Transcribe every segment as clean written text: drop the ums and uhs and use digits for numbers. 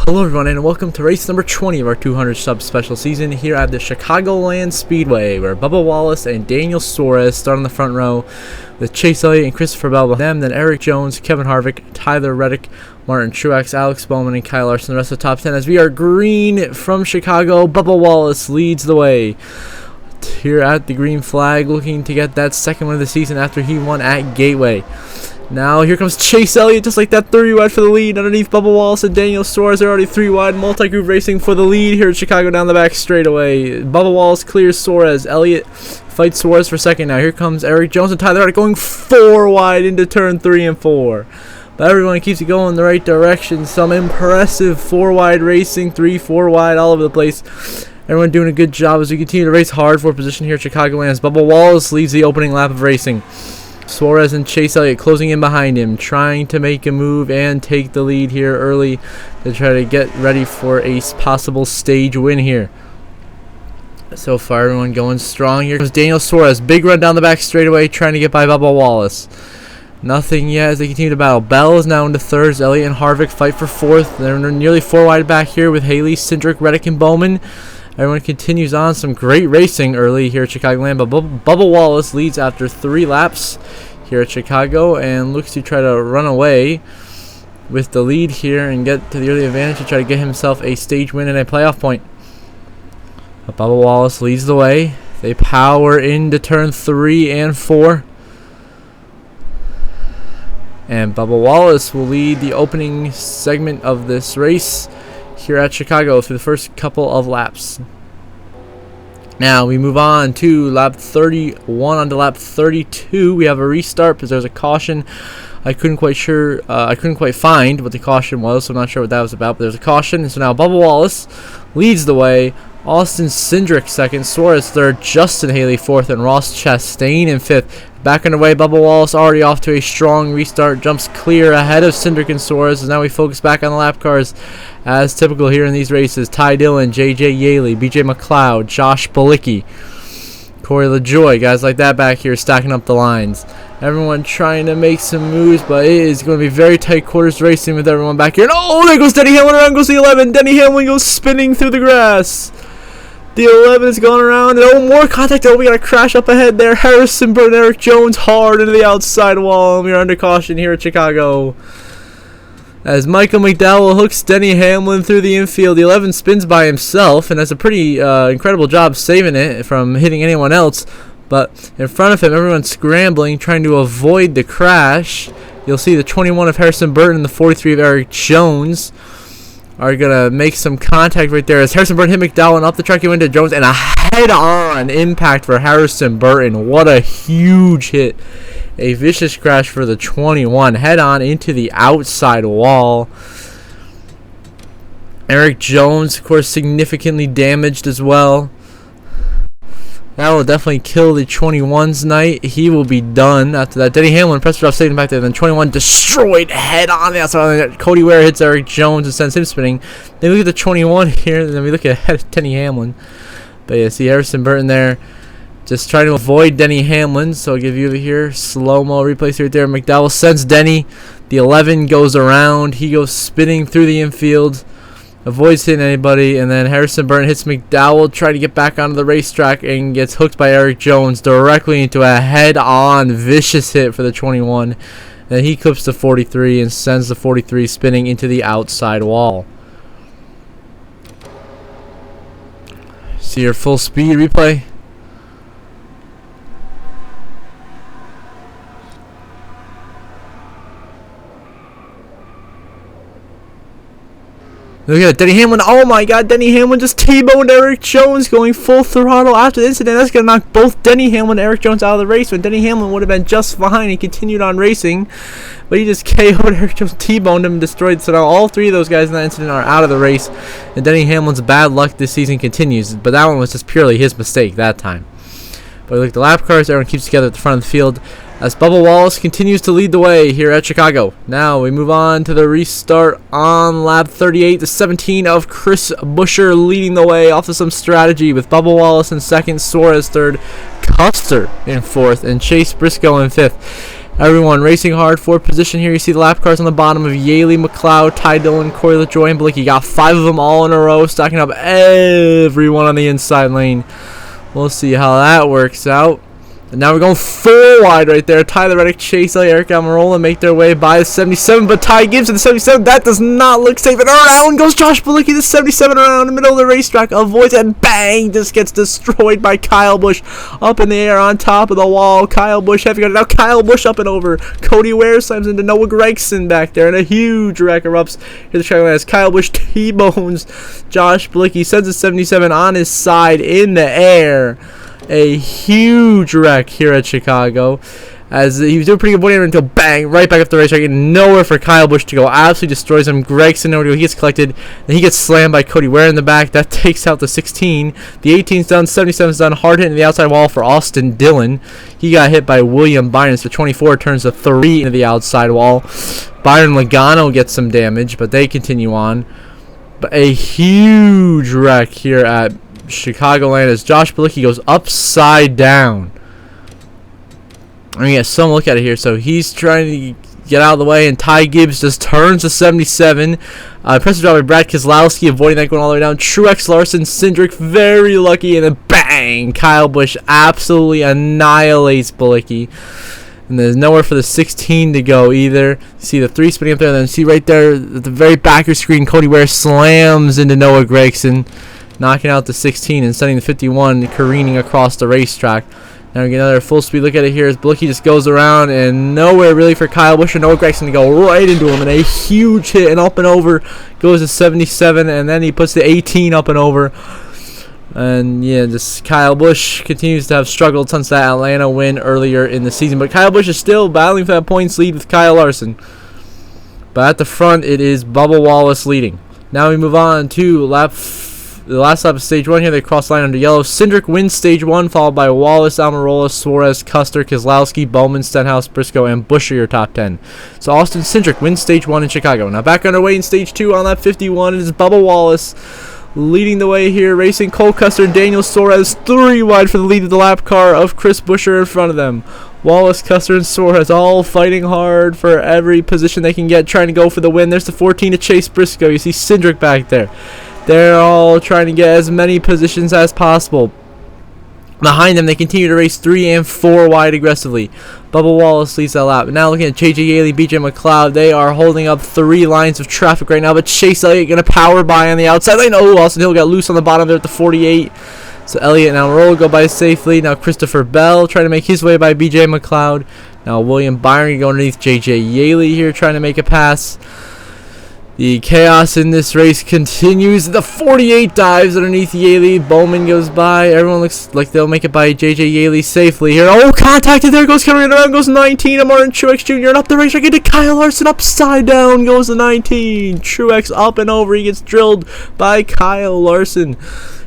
Hello everyone and welcome to race number 20 of our 200 sub special season here at the Chicagoland Speedway, where Bubba Wallace and Daniel Suarez start on the front row with Chase Elliott and Christopher Bell behind them, then Eric Jones, Kevin Harvick, Tyler Reddick, Martin Truex, Alex Bowman, and Kyle Larson, the rest of the top 10. As we are green from Chicago, Bubba Wallace leads the way here at the green flag, looking to get that second win of the season after he won at Gateway. Now here comes Chase Elliott, just like that, 30 wide for the lead. Underneath Bubba Wallace and Daniel Suarez are already 3 wide. Multi-group racing for the lead here at Chicago down the back straightaway. Bubba Wallace clears Suarez. Elliott fights Suarez for second. Now here comes Eric Jones and Tyler Reddick going 4 wide into turn 3 and 4. But everyone keeps it going in the right direction. Some impressive 4 wide racing, 3, 4 wide all over the place. Everyone doing a good job as we continue to race hard for position here at Chicagoland as Bubba Wallace leads the opening lap of racing. Suarez and Chase Elliott closing in behind him, trying to make a move and take the lead here early to try to get ready for a possible stage win here. So far, everyone going strong. Here comes Daniel Suarez, big run down the back straightaway, trying to get by Bubba Wallace. Nothing yet as they continue to battle. Bell is now into thirds. Elliott and Harvick fight for fourth. They're nearly 4 wide back here with Haley, Cindric, Reddick, and Bowman. Everyone continues on. Some great racing early here at Chicagoland, but Bubba Wallace leads after 3 laps here at Chicago and looks to try to run away with the lead here and get to the early advantage to try to get himself a stage win and a playoff point. But Bubba Wallace leads the way. They power into turn 3 and 4. And Bubba Wallace will lead the opening segment of this race here at Chicago through the first couple of laps. Now we move on to lap 31 onto lap 32. We have a restart because there's a caution. I couldn't quite find what the caution was, so I'm not sure what that was about. But there's a caution, and so now Bubba Wallace leads the way. Austin Cindric second, Suarez third, Justin Haley fourth, and Ross Chastain in fifth. Back underway, Bubba Wallace already off to a strong restart, jumps clear ahead of Cindric and Suarez, and now we focus back on the lap cars as typical here in these races. Ty Dillon, JJ Yaley, BJ McLeod, Josh Balicki, Corey LaJoy, guys like that back here stacking up the lines. Everyone trying to make some moves, but it is going to be very tight quarters racing with everyone back here. And oh, there goes Denny Hamlin, around goes the 11. Denny Hamlin goes spinning through the grass. The 11 is going around, and oh, more contact. Oh, we got a crash up ahead there. Harrison Burton, Eric Jones hard into the outside wall, and we are under caution here at Chicago. As Michael McDowell hooks Denny Hamlin through the infield, the 11 spins by himself, and does a pretty incredible job saving it from hitting anyone else. But in front of him, everyone's scrambling, trying to avoid the crash. You'll see the 21 of Harrison Burton and the 43 of Eric Jones are going to make some contact right there as Harrison Burton hit McDowell, and up the track he went to Jones, and a head-on impact for Harrison Burton. What a huge hit. A vicious crash for the 21, head-on into the outside wall. Eric Jones, of course, significantly damaged as well. That will definitely kill the 21's night. He will be done after that. Denny Hamlin pressed it off, saving back there. Then 21 destroyed head on the outside. Cody Ware hits Eric Jones and sends him spinning. Then we look at the 21 here, and then we look at Denny Hamlin. But yeah, see Harrison Burton there just trying to avoid Denny Hamlin. So I'll give you here slow-mo replays right there. McDowell sends Denny. The 11 goes around. He goes spinning through the infield. Avoids hitting anybody, and then Harrison Burton hits McDowell, trying to get back onto the racetrack, and gets hooked by Eric Jones directly into a head-on vicious hit for the 21. Then he clips the 43 and sends the 43 spinning into the outside wall. See your full speed replay. Look at Denny Hamlin. Oh my god, Denny Hamlin just T-boned Eric Jones going full throttle after the incident. That's going to knock both Denny Hamlin and Eric Jones out of the race, when Denny Hamlin would have been just fine. He continued on racing, but he just KO'd Eric Jones, T-boned him and destroyed. So now all 3 of those guys in that incident are out of the race, and Denny Hamlin's bad luck this season continues. But that one was just purely his mistake that time. But look, the lap cars, everyone keeps together at the front of the field as Bubba Wallace continues to lead the way here at Chicago. Now we move on to the restart on lap 38. The 17 of Chris Buescher leading the way off of some strategy with Bubba Wallace in second, Suarez third, Custer in fourth, and Chase Briscoe in fifth. Everyone racing hard for position here. You see the lap cars on the bottom of Yaley, McLeod, Ty Dillon, Corey LaJoy, and Blakey. Got 5 of them all in a row, stacking up everyone on the inside lane. We'll see how that works out. And now we're going 4 wide right there. Tyler Reddick, Chase Elliott, Eric Almirola make their way by the 77, but Ty Gibbs to the 77. That does not look safe. And around goes Josh Bilicki, the 77 around the middle of the racetrack. Avoids it, and bang! Just gets destroyed by Kyle Busch up in the air on top of the wall. Kyle Busch heavy gun. Now Kyle Busch up and over. Cody Ware slams into Noah Gragson back there, and a huge wreck erupts. Here's the track line as Kyle Busch T-bones Josh Bilicki, sends the 77 on his side in the air. A huge wreck here at Chicago, as he was doing pretty good avoiding until bang, right back up the racetrack, and nowhere for Kyle Busch to go. Absolutely destroys him. Gregson nowhere to go. He gets collected, and he gets slammed by Cody Ware in the back. That takes out the 16. The 18's done. 77's done. Hard hit into the outside wall for Austin Dillon. He got hit by William Byron. So 24 turns to 3 into the outside wall. Byron Logano gets some damage, but they continue on. But a huge wreck here at Chicagoland as Josh Bilicki goes upside down. I mean, get some look at it here. So he's trying to get out of the way, and Ty Gibbs just turns to 77. Impressive job by Brad Keselowski avoiding that going all the way down. Truex, Larson, Cindric very lucky, and then bang! Kyle Busch absolutely annihilates Bilicki. And there's nowhere for the 16 to go either. See the 3 spinning up there, and then see right there at the very back of your screen, Cody Ware slams into Noah Gragson, knocking out the 16 and sending the 51 careening across the racetrack. Now we get another full speed look at it here as Bilicki just goes around, and nowhere really for Kyle Busch and Noah Gragson to go right into him, and a huge hit, and up and over goes to 77, and then he puts the 18 up and over. And yeah, this Kyle Busch continues to have struggled since that Atlanta win earlier in the season, but Kyle Busch is still battling for that points lead with Kyle Larson. But at the front, it is Bubba Wallace leading. Now we move on to the last lap of stage 1 here. They cross line under yellow. Cindric wins stage 1, followed by Wallace, Almirola, Suarez, Custer, Keselowski, Bowman, Stenhouse, Briscoe, and Busch are your top 10. So Austin Cindric wins stage 1 in Chicago. Now back underway in stage 2 on lap 51, it is Bubba Wallace leading the way here, racing Cole Custer and Daniel Suarez 3 wide for the lead of the lap car of Chris Buescher in front of them. Wallace, Custer, and Suarez all fighting hard for every position they can get, trying to go for the win. There's the 14 to Chase Briscoe. You see Cindric back there. They're all trying to get as many positions as possible. Behind them, they continue to race 3 and 4 wide aggressively. Bubba Wallace leads that lap. Now looking at J.J. Yaley, B.J. McLeod, they are holding up 3 lines of traffic right now, but Chase Elliott going to power by on the outside lane. Oh, Austin Hill got loose on the bottom there at the 48. So Elliott and Almirola go by safely. Now Christopher Bell trying to make his way by B.J. McLeod. Now William Byron going underneath J.J. Yaley here, trying to make a pass. The chaos in this race continues. The 48 dives underneath Yaley. Bowman goes by. Everyone looks like they'll make it by J.J. Yaley safely here. Oh, contacted. There goes coming around. Goes 19 of Martin Truex Jr. And up the racetrack into Kyle Larson. Upside down goes the 19. Truex up and over. He gets drilled by Kyle Larson,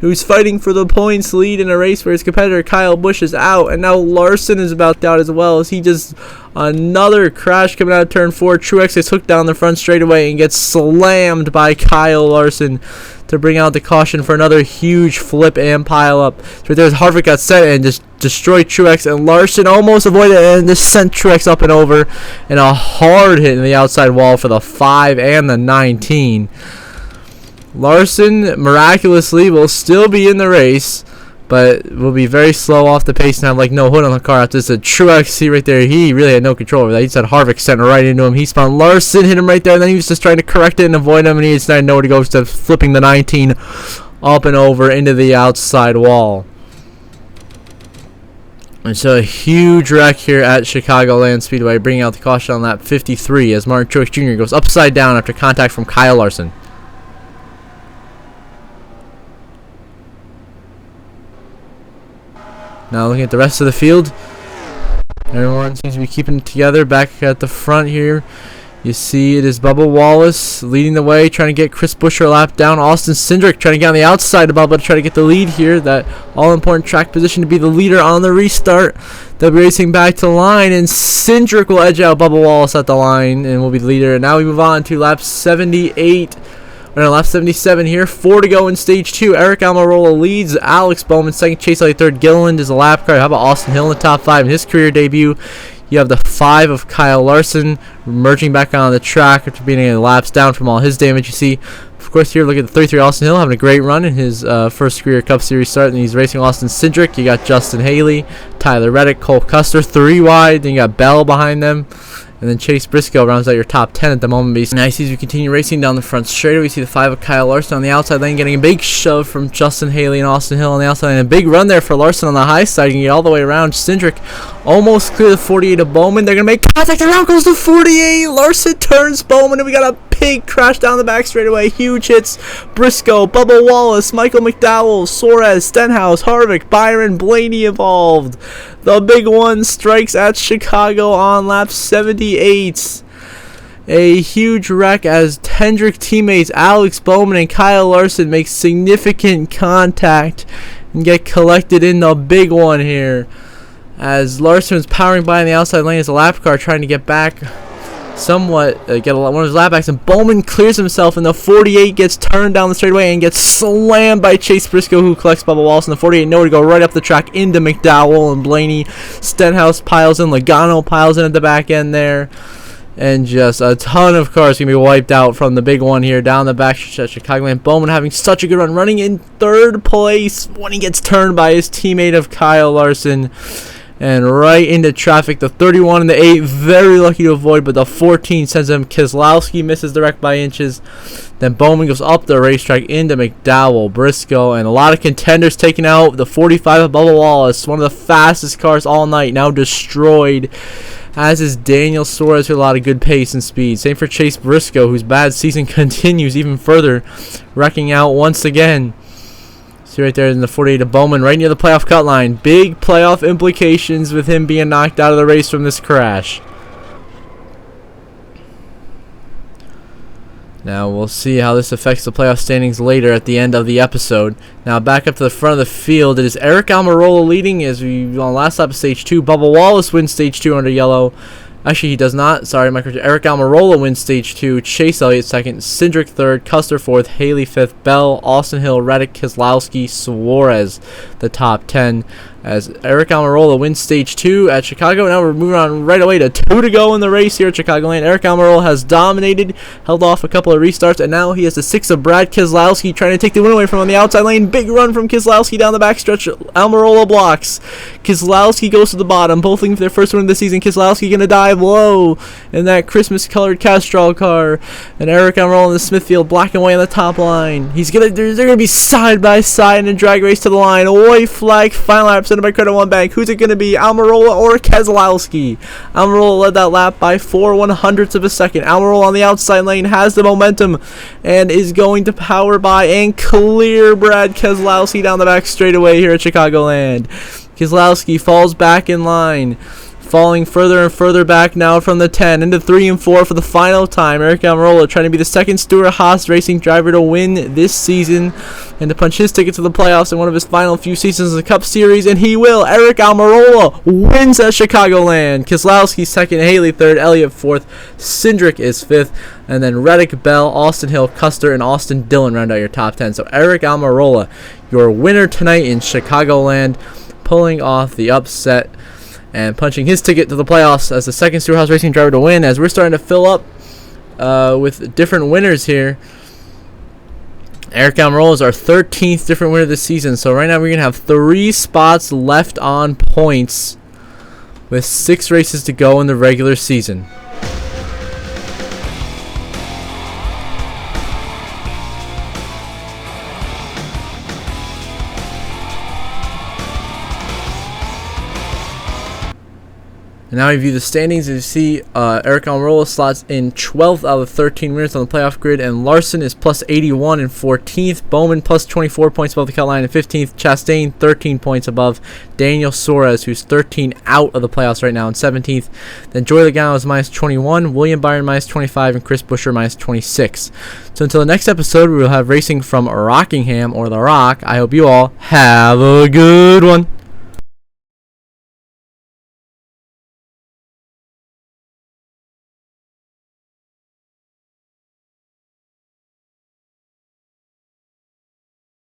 who's fighting for the points lead in a race where his competitor Kyle Busch is out. And now Larson is about out as well, as he just another crash coming out of turn 4. Truex gets hooked down the front straightaway and gets slammed by Kyle Larson to bring out the caution for another huge flip and pile up. So right there, Harvick got set and just destroyed Truex, and Larson almost avoided it and just sent Truex up and over, and a hard hit in the outside wall for the 5 and the 19. Larson miraculously will still be in the race, but will be very slow off the pace and have like no hood on the car after this. Truex, see right there, he really had no control over that. He just had Harvick sent right into him. He spun. Larson hit him right there, and then he was just trying to correct it and avoid him, and he just didn't know where to go instead of flipping the 19 up and over into the outside wall. And so a huge wreck here at Chicagoland Speedway, bringing out the caution on lap 53 as Martin Truex Jr. goes upside down after contact from Kyle Larson. Now looking at the rest of the field, everyone seems to be keeping it together. Back at the front here, you see it is Bubba Wallace leading the way, trying to get Chris Buescher a lap down. Austin Cindric trying to get on the outside of Bubba to try to get the lead here. That all-important track position to be the leader on the restart. They'll be racing back to the line, and Cindric will edge out Bubba Wallace at the line and will be the leader. And now we move on to lap 78. We're on lap 77 here. 4 to go in stage 2. Eric Almirola leads. Alex Bowman second. Chase Elliott third. Gilliland is a lap car. How about Austin Hill in the top 5 in his career debut? You have the 5 of Kyle Larson merging back on the track after being laps down from all his damage. You see, of course, here look at the 33 Austin Hill having a great run in his first career Cup Series start, and he's racing Austin Cindric. You got Justin Haley, Tyler Reddick, Cole Custer, 3 wide. Then you got Bell behind them. And then Chase Briscoe rounds out your top 10 at the moment. Nice as we continue racing down the front straightaway. We see the 5 of Kyle Larson on the outside lane getting a big shove from Justin Haley and Austin Hill on the outside lane. A big run there for Larson on the high side. You can get all the way around. Cindric almost clear the 48 of Bowman. They're going to make contact. Around goes the 48. Larson turns Bowman, and we got a big crash down the back straightaway. Huge hits. Briscoe, Bubba Wallace, Michael McDowell, Suarez, Stenhouse, Harvick, Byron, Blaney involved. The big one strikes at Chicago on lap 78. A huge wreck as Hendrick teammates Alex Bowman and Kyle Larson make significant contact and get collected in the big one here. As Larson is powering by in the outside lane as a lap car trying to get back somewhat, get one of his lap backs, and Bowman clears himself, and the 48 gets turned down the straightaway and gets slammed by Chase Briscoe, who collects Bubba Wallace, and the 48 nowhere to go right up the track into McDowell and Blaney. Stenhouse piles in, Logano piles in at the back end there, and just a ton of cars can be wiped out from the big one here down the back stretch at Chicagoland. Bowman having such a good run, running in 3rd place when he gets turned by his teammate of Kyle Larson. And right into traffic. The 31 and the 8 very lucky to avoid, but the 14 sends him. Keselowski misses the wreck by inches. Then Bowman goes up the racetrack into McDowell, Briscoe, and a lot of contenders taken out. The 45 of Bubba Wallace, one of the fastest cars all night, now destroyed. As is Daniel Suarez with a lot of good pace and speed. Same for Chase Briscoe, whose bad season continues even further, wrecking out once again. See right there in the 48 of Bowman, right near the playoff cut line. Big playoff implications with him being knocked out of the race from this crash. Now we'll see how this affects the playoff standings later at the end of the episode. Now back up to the front of the field. It is Eric Almirola leading as we on last lap of stage 2. Bubba Wallace wins stage 2 under yellow. Actually, he does not. Sorry, my correction. Eric Almirola wins stage 2. Chase Elliott second. Cindric third. Custer fourth. Haley fifth. Bell, Austin Hill, Reddick, Keselowski, Suarez, the top 10. As Eric Almirola wins stage 2 at Chicago. Now we're moving on right away to 2 to go in the race here at Chicagoland. Eric Almirola has dominated, held off a couple of restarts, and now he has the 6 of Brad Keselowski trying to take the win away from him on the outside lane. Big run from Keselowski down the backstretch. Almirola blocks. Keselowski goes to the bottom. Both looking for their first win of the season. Keselowski going to dive low in that Christmas-colored Castrol car. And Eric Almirola in the Smithfield black and white on the top line. They're going to be side by side in a drag race to the line. White flag, final lap. By Credit One Bank. Who's it going to be, Almirola or Keselowski? Almirola led that lap by 4/100ths of a second. Almirola on the outside lane has the momentum and is going to power by and clear Brad Keselowski down the back straightaway here at Chicagoland. Keselowski falls back in line, falling further and further back now from the 10 into 3 and 4 for the final time. Eric Almirola trying to be the second Stewart-Haas racing driver to win this season and to punch his ticket to the playoffs in one of his final few seasons of the Cup Series, and he will. Eric Almirola wins at Chicagoland. Keselowski second, Haley third, Elliott fourth, Cindric is fifth, and then Reddick, Bell, Austin Hill, Custer, and Austin Dillon round out your top 10. So Eric Almirola, your winner tonight in Chicagoland, pulling off the upset and punching his ticket to the playoffs as the second Stewart-Haas racing driver to win, as we're starting to fill up with different winners here. Eric Almirola is our 13th different winner this season. So right now we're going to have 3 spots left on points with 6 races to go in the regular season. And now we view the standings, and you see Eric Almirola slots in 12th out of 13 winners on the playoff grid, and Larson is plus 81 in 14th. Bowman plus 24 points above the cut line in 15th. Chastain 13 points above Daniel Suarez, who's 13 out of the playoffs right now in 17th. Then Joey Logano is minus 21, William Byron minus 25, and Chris Buescher minus 26. So until the next episode, we will have racing from Rockingham or The Rock. I hope you all have a good one.